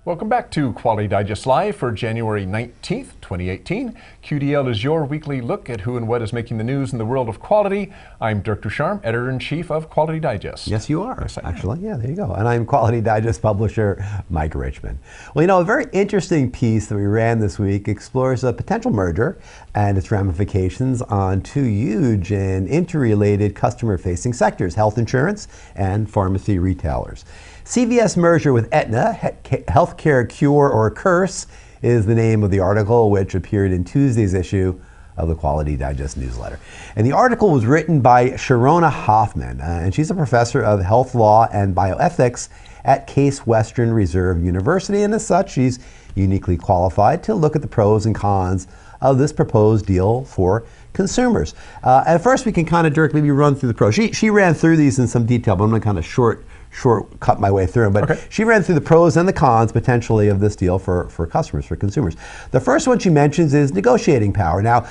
Welcome back to Quality Digest Live for January 19th, 2018. QDL is your weekly look at who and what is making the news in the world of quality. I'm Dirk Ducharme, Editor-in-Chief of Quality Digest. Yes, you are, actually. Yeah, there you go. And I'm Quality Digest publisher Mike Richmond. Well, you know, a very interesting piece that we ran this week explores a potential merger and its ramifications on two huge and interrelated customer-facing sectors, health insurance and pharmacy retailers. CVS merger with Aetna, healthcare cure or curse, is the name of the article which appeared in Tuesday's issue of the Quality Digest newsletter. And the article was written by Sharona Hoffman, and she's a professor of health law and bioethics at Case Western Reserve University, and as such, she's uniquely qualified to look at the pros and cons of this proposed deal for consumers. At first, we can kind of, Dirk, maybe run through the pros. She ran through these in some detail, but I'm going to kind of shortcut my way through them. But okay. She ran through the pros and the cons potentially of this deal for customers, for consumers. The first one she mentions is negotiating power. Now,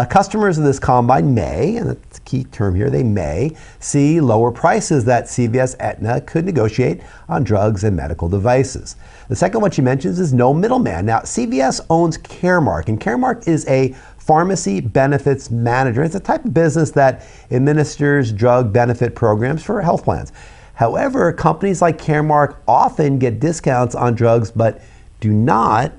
customers of this combine may, and that's a key term here, they may see lower prices that CVS Aetna could negotiate on drugs and medical devices. The second one she mentions is no middleman. Now, CVS owns Caremark, and Caremark is a pharmacy benefits manager. It's a type of business that administers drug benefit programs for health plans. However, companies like Caremark often get discounts on drugs, but do not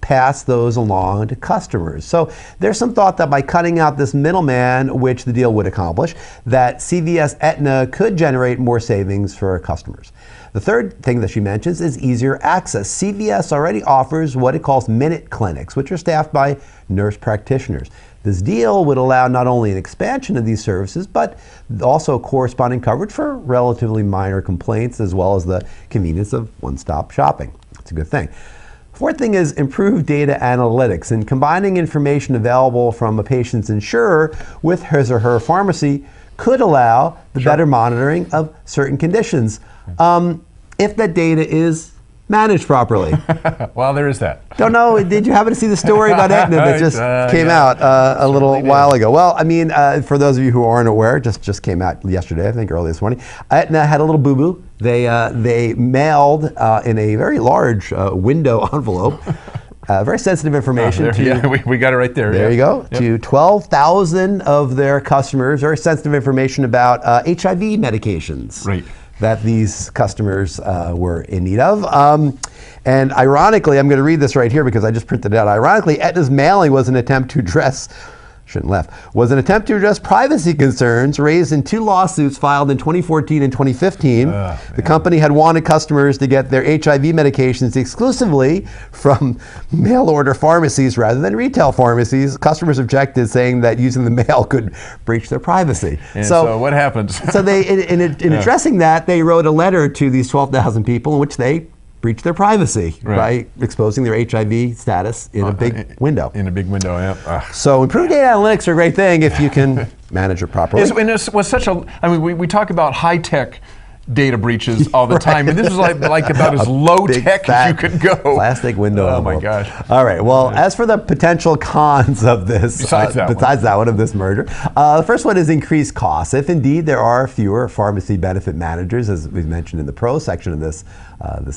pass those along to customers. So there's some thought that by cutting out this middleman, which the deal would accomplish, that CVS Aetna could generate more savings for customers. The third thing that she mentions is easier access. CVS already offers what it calls minute clinics, which are staffed by nurse practitioners. This deal would allow not only an expansion of these services, but also corresponding coverage for relatively minor complaints, as well as the convenience of one-stop shopping. That's a good thing. Fourth thing is improved data analytics, and combining information available from a patient's insurer with his or her pharmacy could allow the better monitoring of certain conditions, if that data is managed properly. Well, there is that. Don't know, did you happen to see the story about Aetna that just came out a little while ago? Well, I mean, for those of you who aren't aware, just came out yesterday, I think early this morning. Aetna had a little boo-boo. They mailed in a very large window envelope very sensitive information. We got it right there. There you go. Yep. To 12,000 of their customers, very sensitive information about HIV medications. Right. That these customers were in need of. And ironically, I'm going to read this right here because I just printed it out. Ironically, Aetna's mailing was an attempt to address privacy concerns raised in two lawsuits filed in 2014 and 2015. The company had wanted customers to get their HIV medications exclusively from mail order pharmacies rather than retail pharmacies. Customers objected, saying that using the mail could breach their privacy. And so what happens? So they, in addressing that, they wrote a letter to these 12,000 people in which they breach their privacy by exposing their HIV status in a big window. In a big window, yeah. So improved data analytics are a great thing if you can manage it properly. It was such a, I mean, we talk about high-tech data breaches all the time, and this is like about as low-tech as you could go. Plastic window. Oh my gosh. All right, well, as for the potential cons of this, besides that one of this merger, the first one is increased costs. If indeed there are fewer pharmacy benefit managers, as we've mentioned in the pros section of this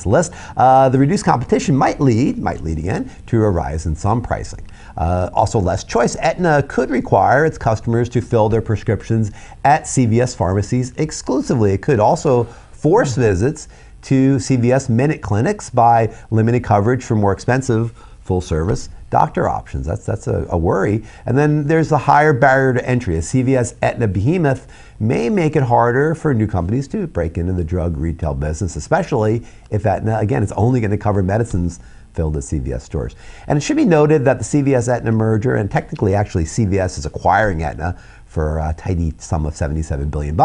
list, the reduced competition might lead again to a rise in some pricing. Also less choice. Aetna could require its customers to fill their prescriptions at CVS pharmacies exclusively. It could also force visits to CVS minute clinics by limited coverage for more expensive full-service doctor options. That's a worry. And then there's the higher barrier to entry. A CVS Aetna behemoth may make it harder for new companies to break into the drug retail business, especially if Aetna, again, it's only going to cover medicines filled at CVS stores. And it should be noted that the CVS Aetna merger, and technically actually CVS is acquiring Aetna for a tidy sum of $77 billion.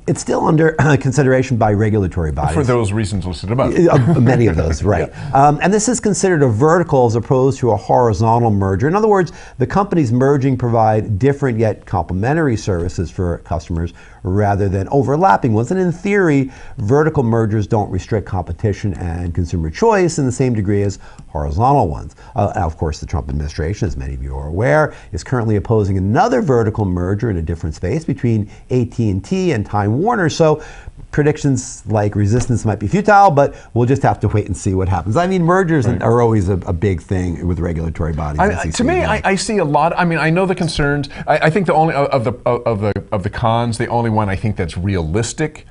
It's still under consideration by regulatory bodies. For those reasons listed above. Many of those, right. Yeah. And this is considered a vertical as opposed to a horizontal merger. In other words, the companies merging provide different yet complementary services for customers rather than overlapping ones. And in theory, vertical mergers don't restrict competition and consumer choice in the same degree as horizontal ones. Of course, the Trump administration, as many of you are aware, is currently opposing another vertical merger in a different space between AT&T and Time Warner. So predictions like resistance might be futile, but we'll just have to wait and see what happens. I mean, mergers are always a big thing with regulatory bodies. To me, I see a lot. I mean, I know the concerns. I think the only of the cons, the only one I think that's realistic,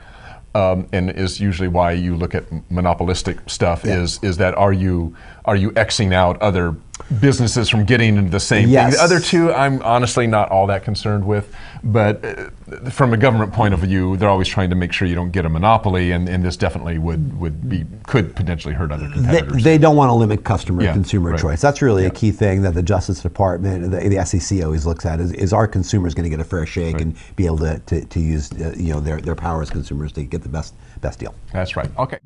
and is usually why you look at monopolistic stuff, is that are you Xing out other businesses from getting into the same thing? The other two, I'm honestly not all that concerned with, but from a government point of view, they're always trying to make sure you don't get a monopoly, and this definitely could potentially hurt other competitors. They don't want to limit consumer choice. That's really a key thing that the Justice Department, the SEC always looks at, is our consumers going to get a fair shake and be able to use their power as consumers to get the best deal. That's right. Okay.